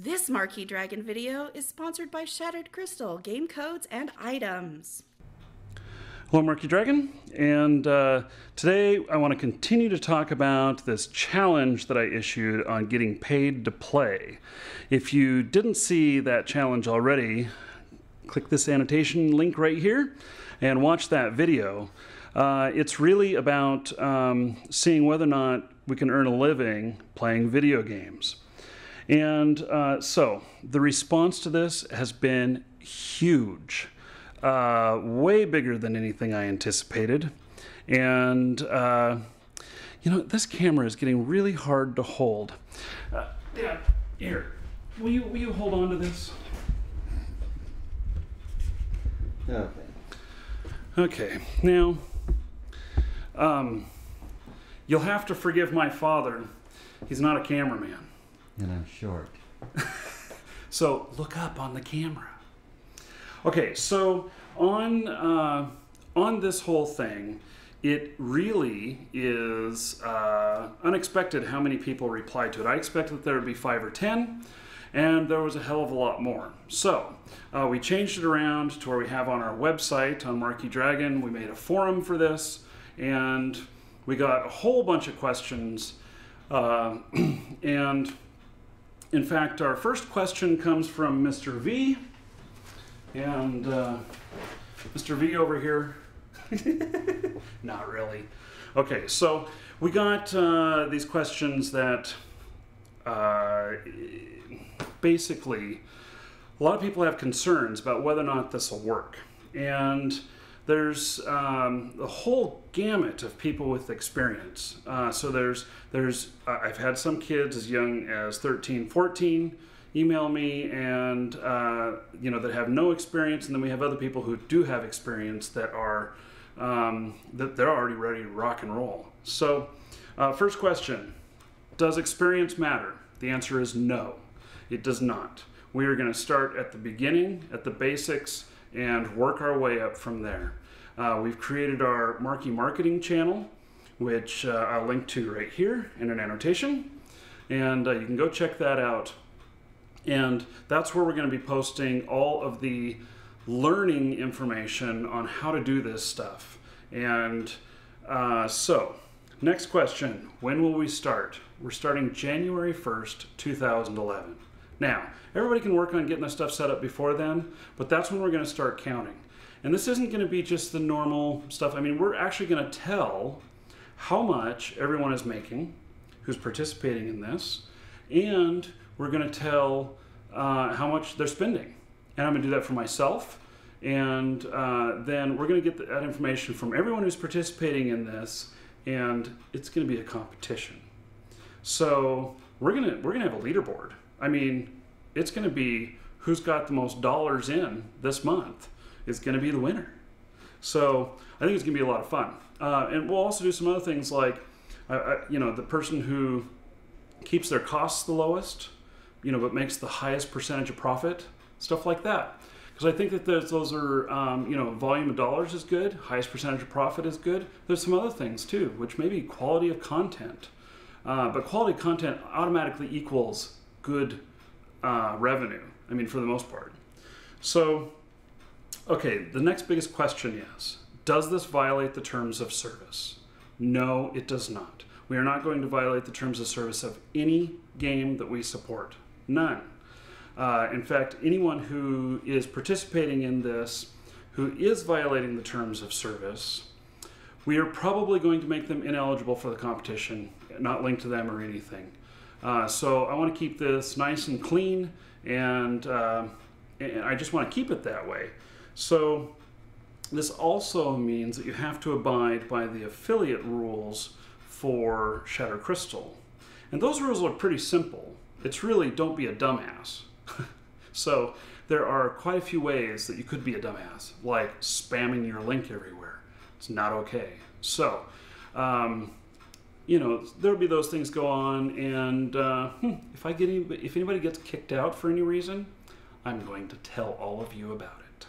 This Marquee Dragon video is sponsored by Shattered Crystal, game codes, and items. Hello, Marquee Dragon, and today I want to continue to talk about this challenge that I issued on getting paid to play. If you didn't see that challenge already, click this annotation link right here and watch that video. It's really about seeing whether or not we can earn a living playing video games. And so the response to this has been huge. Way bigger than anything I anticipated. And, you know, this camera is getting really hard to hold. Dad, here, will you hold on to this? Okay. Okay, now, you'll have to forgive my father. He's not a cameraman. And I'm short. So look up on the camera. Okay, so on this whole thing, it really is unexpected how many people replied to it. I expected that there would be 5 or 10, and there was a hell of a lot more. So we changed it around to where we have on our website on Marquee Dragon. We made a forum for this, and we got a whole bunch of questions. And in fact, our first question comes from Mr. V. And Mr. V over here, not really. Okay, so we got these questions that basically a lot of people have concerns about whether or not this will work. And there's a whole gamut of people with experience. So I've had some kids as young as 13, 14 email me and you know, that have no experience, and then we have other people who do have experience that are that they're already ready to rock and roll. So first question, does experience matter? The answer is no, it does not. We are going to start at the beginning, at the basics, and work our way up from there. We've created our Marquee Marketing channel, which I'll link to right here in an annotation, and you can go check that out. And that's where we're going to be posting all of the learning information on how to do this stuff. And so, next question, when will we start? We're starting January 1st, 2011. Now, everybody can work on getting their stuff set up before then, but that's when we're going to start counting. And this isn't going to be just the normal stuff. I mean, we're actually going to tell how much everyone is making who's participating in this, and we're going to tell how much they're spending. And I'm going to do that for myself. And then we're going to get that information from everyone who's participating in this, and it's going to be a competition. So we're going to have a leaderboard. I mean, it's going to be who's got the most dollars in this month is going to be the winner. So I think it's going to be a lot of fun. And we'll also do some other things like, you know, the person who keeps their costs the lowest, you know, but makes the highest percentage of profit, stuff like that. Because I think that those are, you know, volume of dollars is good, highest percentage of profit is good. There's some other things too, which may be quality of content. But quality of content automatically equals good revenue, I mean, for the most part. So, okay, the next biggest question is, does this violate the terms of service? No, it does not. We are not going to violate the terms of service of any game that we support. None. In fact, anyone who is participating in this who is violating the terms of service, we are probably going to make them ineligible for the competition, not link to them or anything. So I want to keep this nice and clean, and I just want to keep it that way. So this also means that you have to abide by the affiliate rules for Shattered Crystal. And those rules are pretty simple. It's really don't be a dumbass. So there are quite a few ways that you could be a dumbass, like spamming your link everywhere. It's not okay. So, you know, there'll be those things go on, and if anybody gets kicked out for any reason, I'm going to tell all of you about it.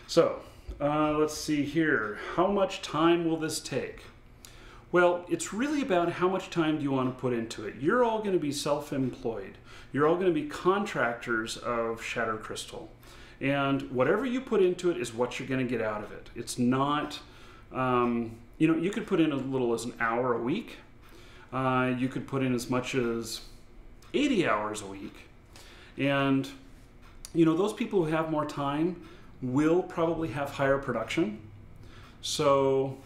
So, let's see here. How much time will this take? Well, it's really about how much time do you want to put into it. You're all going to be self-employed. You're all going to be contractors of Shattered Crystal. And whatever you put into it is what you're going to get out of it. It's not, you could put in as little as an hour a week. You could put in as much as 80 hours a week. And, those people who have more time will probably have higher production. So,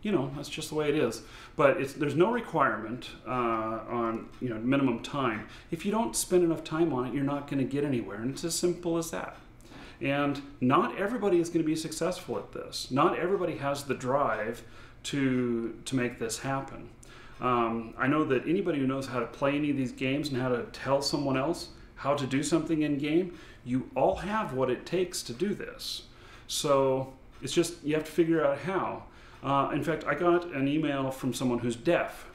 that's just the way it is. But there's no requirement on minimum time. If you don't spend enough time on it, you're not going to get anywhere. And it's as simple as that. And not everybody is going to be successful at this. Not everybody has the drive to make this happen. I know that anybody who knows how to play any of these games and how to tell someone else how to do something in game, you all have what it takes to do this. So it's just, you have to figure out how. In fact, I got an email from someone who's deaf,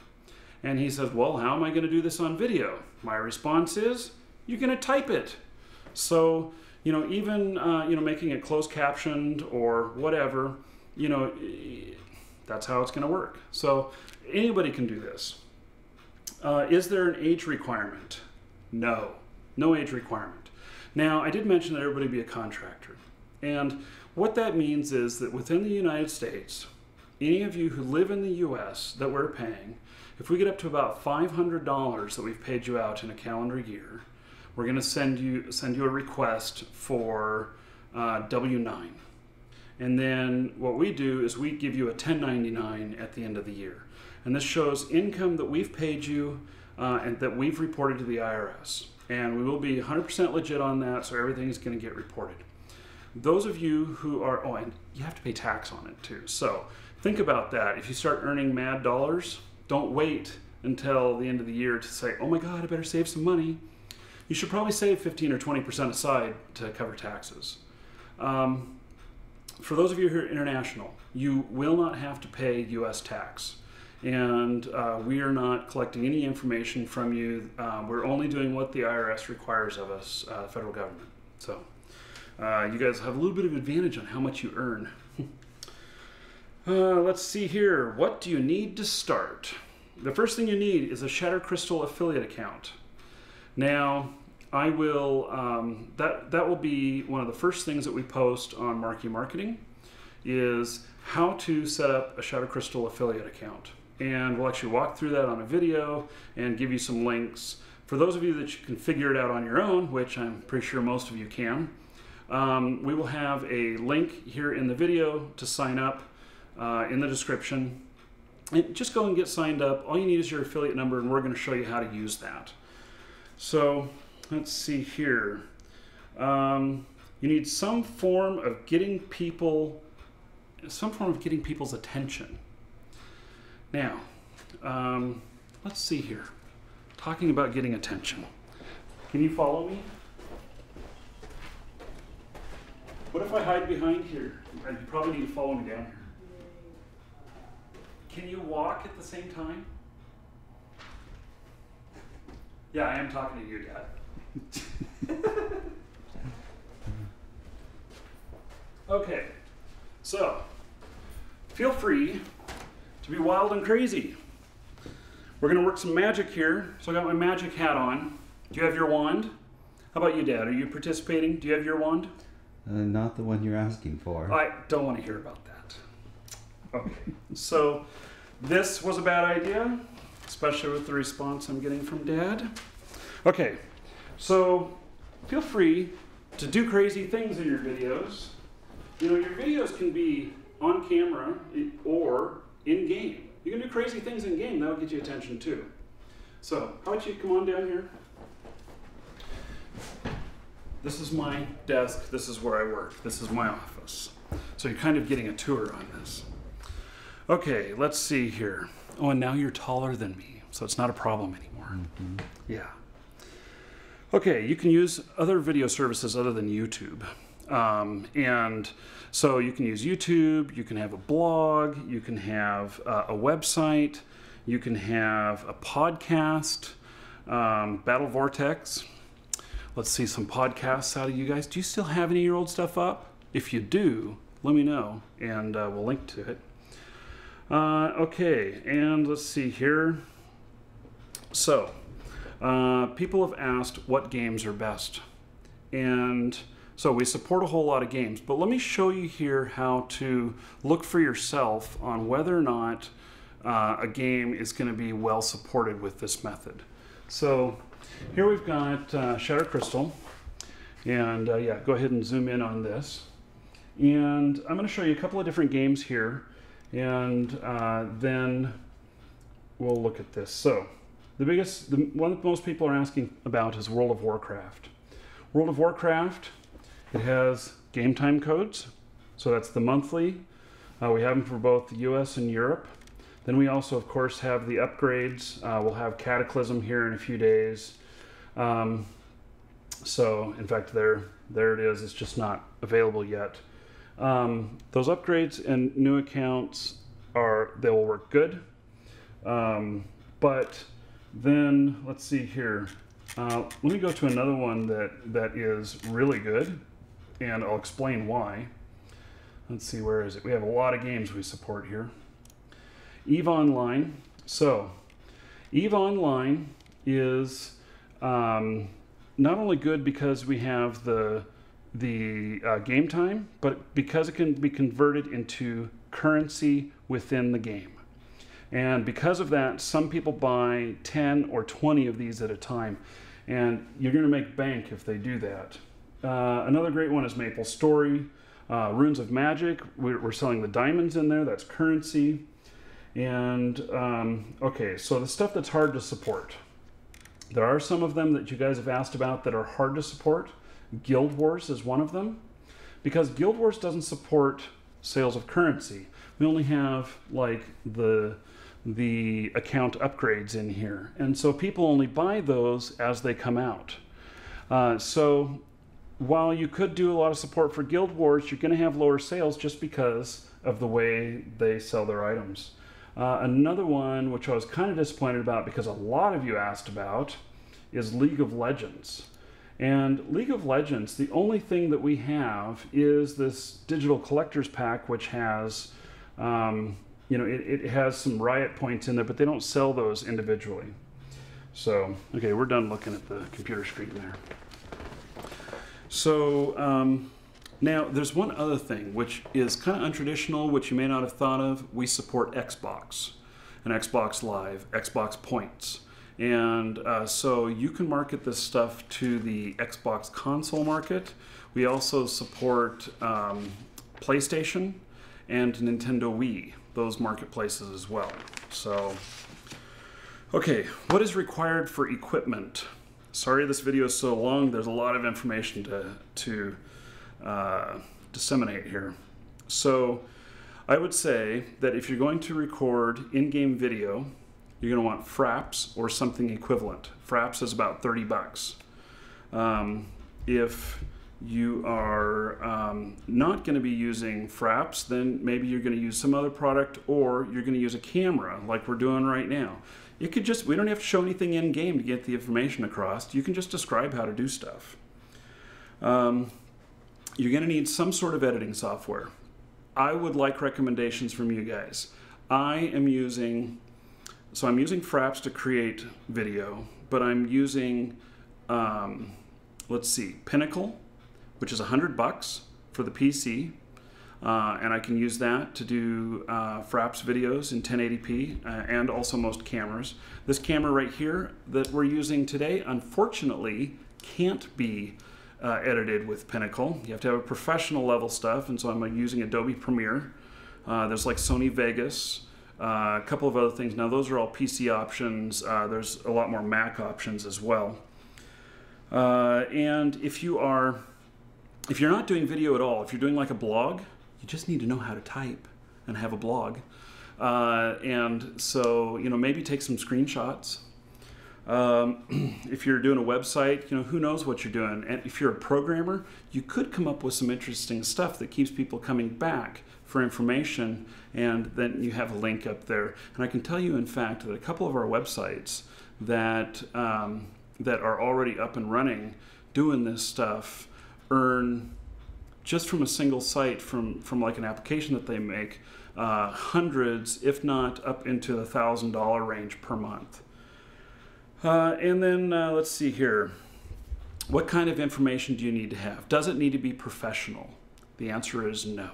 and he says, well, how am I going to do this on video? My response is, you're going to type it. So, even, making it closed captioned or whatever, that's how it's going to work. So anybody can do this. Is there an age requirement? No, no age requirement. Now, I did mention that everybody be a contractor. And what that means is that within the United States, any of you who live in the US that we're paying, if we get up to about $500 that we've paid you out in a calendar year, we're going to send you a request for W-9. And then what we do is we give you a 1099 at the end of the year. And this shows income that we've paid you and that we've reported to the IRS. And we will be 100% legit on that, so everything is going to get reported. Those of you who are, and you have to pay tax on it too. So think about that. If you start earning mad dollars, don't wait until the end of the year to say, oh my God, I better save some money. You should probably save 15 or 20% aside to cover taxes. For those of you who are international, you will not have to pay US tax. And we are not collecting any information from you. We're only doing what the IRS requires of us, the federal government. So you guys have a little bit of advantage on how much you earn. Let's see here. What do you need to start? The first thing you need is a Shattered Crystal affiliate account. Now, I will, that will be one of the first things that we post on Marquee Marketing, is how to set up a Shattered Crystal affiliate account. And we'll actually walk through that on a video and give you some links. For those of you that you can figure it out on your own, which I'm pretty sure most of you can, we will have a link here in the video to sign up in the description. And just go and get signed up. All you need is your affiliate number, and we're going to show you how to use that. So let's see here. You need some form of getting people's attention. Now, let's see here. Talking about getting attention. Can you follow me? What if I hide behind here? You probably need to follow me down here. Can you walk at the same time? Yeah, I am talking to you, Dad. Okay, so feel free to be wild and crazy. We're going to work some magic here. So I got my magic hat on. Do you have your wand? How about you, Dad? Are you participating? Do you have your wand? Not the one you're asking for. I don't want to hear about that. Okay, so this was a bad idea, especially with the response I'm getting from Dad. Okay, so feel free to do crazy things in your videos. Your videos can be on camera or in game. You can do crazy things in game, that'll get you attention too. So, how about you come on down here? This is my desk, this is where I work, this is my office. So you're kind of getting a tour on this. Okay, let's see here. Oh, and now you're taller than me, so it's not a problem anymore. Mm-hmm. Yeah. Okay, you can use other video services other than YouTube. And so you can use YouTube, you can have a blog, you can have a website, you can have a podcast, Battle Vortex. Let's see some podcasts out of you guys. Do you still have any of your old stuff up? If you do, let me know, and we'll link to it. Okay, and let's see here. So, people have asked what games are best. And so we support a whole lot of games, but let me show you here how to look for yourself on whether or not a game is going to be well supported with this method. So here we've got Shattered Crystal, and yeah, go ahead and zoom in on this. And I'm going to show you a couple of different games here, and then we'll look at this. So the one that most people are asking about is World of Warcraft. World of Warcraft, it has game time codes, so that's the monthly. We have them for both the US and Europe. Then we also, of course, have the upgrades. We'll have Cataclysm here in a few days. So, in fact, there it is. It's just not available yet. Those upgrades and new accounts they will work good. But then, let's see here. Let me go to another one that is really good, and I'll explain why. Let's see, where is it? We have a lot of games we support here. EVE Online. So, EVE Online is not only good because we have the game time, but because it can be converted into currency within the game. And because of that, some people buy 10 or 20 of these at a time. And you're going to make bank if they do that. Another great one is Maple Story. Runes of Magic, we're selling the diamonds in there. That's currency. And, okay, so the stuff that's hard to support. There are some of them that you guys have asked about that are hard to support. Guild Wars is one of them. Because Guild Wars doesn't support sales of currency. We only have, like, the account upgrades in here, and so people only buy those as they come out. So while you could do a lot of support for Guild Wars, you're going to have lower sales just because of the way they sell their items. Another one which I was kind of disappointed about because a lot of you asked about is League of Legends. And League of Legends, the only thing that we have is this digital collector's pack, which has you know, it has some riot points in there, but they don't sell those individually. So, okay, we're done looking at the computer screen there. So, now there's one other thing, which is kind of untraditional, which you may not have thought of. We support Xbox and Xbox Live, Xbox Points. And so you can market this stuff to the Xbox console market. We also support PlayStation and Nintendo Wii, those marketplaces as well. So, okay, what is required for equipment? Sorry this video is so long, there's a lot of information to disseminate here. So, I would say that if you're going to record in-game video, you're going to want Fraps or something equivalent. Fraps is about 30 bucks. If you are not going to be using Fraps, then maybe you're going to use some other product, or you're going to use a camera like we're doing right now. You could just, we don't have to show anything in game to get the information across. You can just describe how to do stuff. You're going to need some sort of editing software. I would like recommendations from you guys. I'm using Fraps to create video, but I'm using, let's see, Pinnacle, which is $100 for the PC, and I can use that to do Fraps videos in 1080p and also most cameras. This camera right here that we're using today, unfortunately, can't be edited with Pinnacle. You have to have a professional level stuff, and so I'm using Adobe Premiere. There's like Sony Vegas, a couple of other things. Now those are all PC options. There's a lot more Mac options as well. And if you're not doing video at all, if you're doing like a blog, you just need to know how to type and have a blog. And so, you know, maybe take some screenshots. If you're doing a website, you know, who knows what you're doing. And if you're a programmer, you could come up with some interesting stuff that keeps people coming back for information, and then you have a link up there. And I can tell you, in fact, that a couple of our websites that are already up and running doing this stuff earn, just from a single site, from like an application that they make, hundreds, if not up into the $1,000 range per month. And then let's see here. What kind of information do you need to have? Does it need to be professional? The answer is no.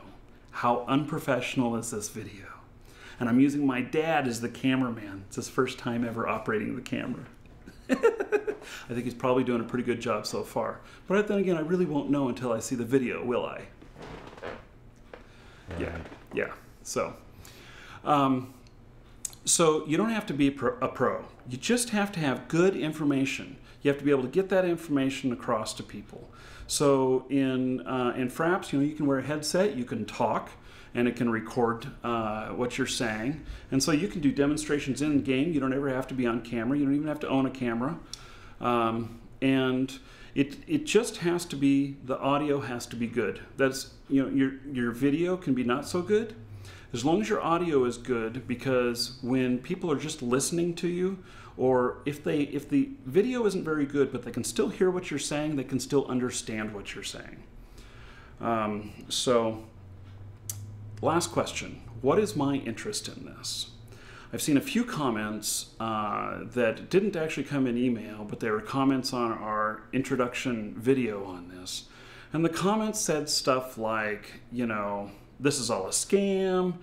How unprofessional is this video? And I'm using my dad as the cameraman. It's his first time ever operating the camera. I think he's probably doing a pretty good job so far. But then again, I really won't know until I see the video, will I? Right. Yeah. So you don't have to be a pro. You just have to have good information. You have to be able to get that information across to people. So in Fraps, you can wear a headset, you can talk, and it can record what you're saying. And so you can do demonstrations in game. You don't ever have to be on camera. You don't even have to own a camera. And it just has to be, the audio has to be good. That's, your video can be not so good, as long as your audio is good, because when people are just listening to you, or if the video isn't very good, but they can still hear what you're saying, they can still understand what you're saying. So, last question. What is my interest in this? I've seen a few comments that didn't actually come in email, but they were comments on our introduction video on this. And the comments said stuff like, this is all a scam,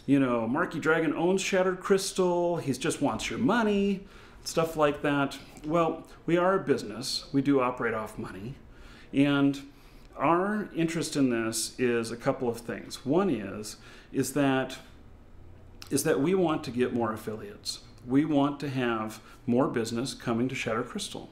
Marky Dragon owns Shattered Crystal, he just wants your money, stuff like that. Well, we are a business, we do operate off money, and our interest in this is a couple of things. One is that we want to get more affiliates. We want to have more business coming to Shattered Crystal.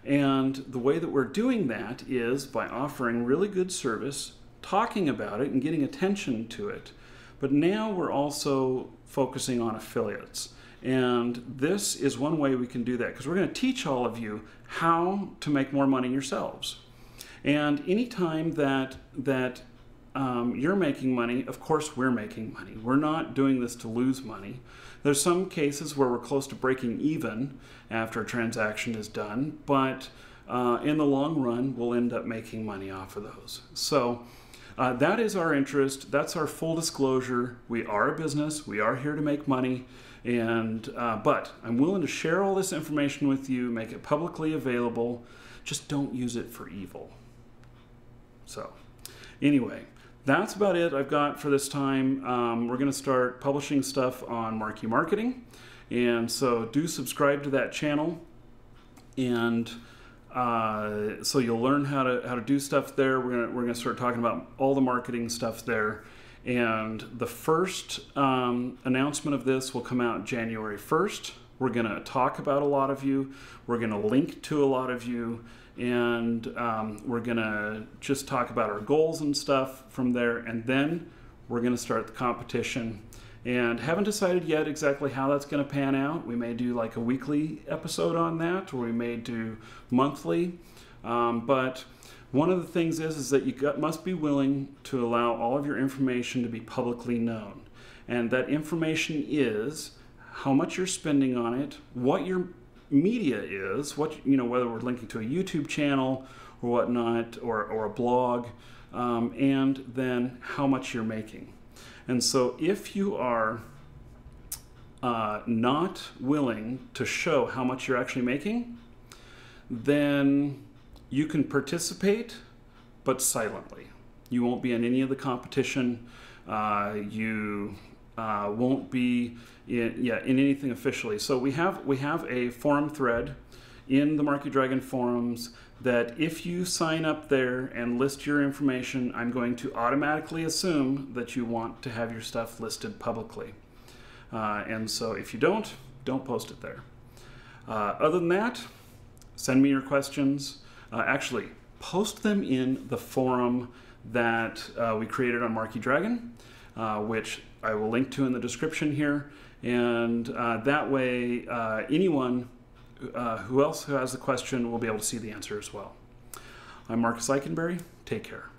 And the way that we're doing that is by offering really good service, talking about it and getting attention to it. But now we're also focusing on affiliates. And this is one way we can do that, because we're going to teach all of you how to make more money yourselves. And anytime that you're making money, of course we're making money. We're not doing this to lose money. There's some cases where we're close to breaking even after a transaction is done, but in the long run, we'll end up making money off of those. So that is our interest. That's our full disclosure. We are a business. We are here to make money. And but I'm willing to share all this information with you, make it publicly available. Just don't use it for evil. So anyway, that's about it I've got for this time. We're going to start publishing stuff on Marky Marketing. And so do subscribe to that channel. And so you'll learn how to do stuff there. We're gonna start talking about all the marketing stuff there. And the first announcement of this will come out January 1st. We're going to talk about a lot of you. We're going to link to a lot of you. And we're going to just talk about our goals and stuff from there. And then we're going to start the competition. And haven't decided yet exactly how that's going to pan out. We may do like a weekly episode on that, or we may do monthly. But one of the things is that you must be willing to allow all of your information to be publicly known. And that information is how much you're spending on it, what your media is, whether we're linking to a YouTube channel or whatnot, or a blog, and then how much you're making. And so if you are not willing to show how much you're actually making, then you can participate, but silently. You won't be in any of the competition. You won't be in anything officially. So we have a forum thread in the Marky Dragon forums that if you sign up there and list your information, I'm going to automatically assume that you want to have your stuff listed publicly. And so if you don't post it there. Other than that, send me your questions. Actually, post them in the forum that we created on Marky Dragon, which I will link to in the description here. And that way, anyone who else has the question will be able to see the answer as well. I'm Marcus Eikenberry. Take care.